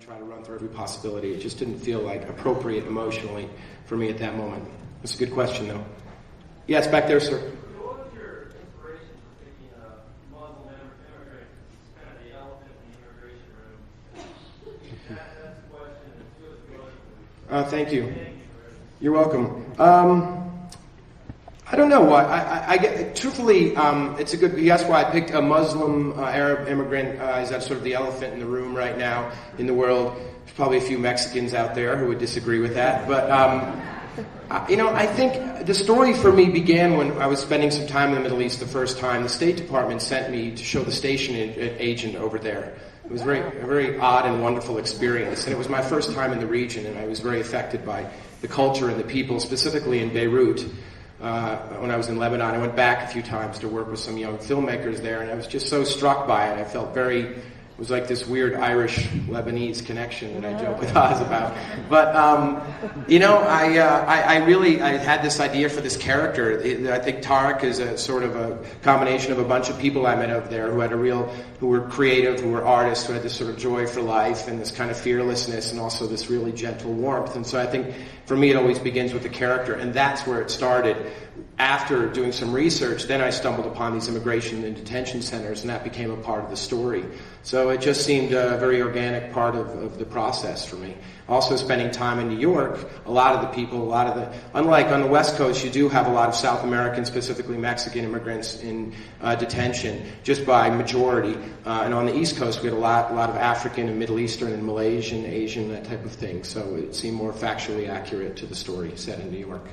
Try to run through every possibility. It just didn't feel like appropriate emotionally for me at that moment. That's a good question, though. Yes, back there, sir. What was your inspiration for picking a Muslim immigrant? It's kind of the elephant in the immigration room. That's the question. Thank you. You're welcome. I don't know why. I get truthfully. It's a good. You asked why I picked a Muslim Arab immigrant. Is that sort of the elephant in the room right now in the world? There's probably a few Mexicans out there who would disagree with that. But I think the story for me began when I was spending some time in the Middle East the first time. The State Department sent me to show the station agent over there. It was a very odd and wonderful experience, and it was my first time in the region, and I was very affected by the culture and the people, specifically in Beirut. When I was in Lebanon, I went back a few times to work with some young filmmakers there, and I was just so struck by it. I felt it was like this weird Irish-Lebanese connection that I joke with Oz about. But, I had this idea for this character. I think Tariq is a sort of a combination of a bunch of people I met over there who were creative, who were artists, who had this sort of joy for life and this kind of fearlessness and also this really gentle warmth. And so I think for me it always begins with the character, and that's where it started. After doing some research, then I stumbled upon these immigration and detention centers, and that became a part of the story. So it just seemed a very organic part of the process for me. Also spending time in New York, unlike on the West Coast, you do have a lot of South American, specifically Mexican immigrants in detention, just by majority. And on the East Coast, we had a lot of African and Middle Eastern and Malaysian, Asian, that type of thing. So it seemed more factually accurate to the story set in New York.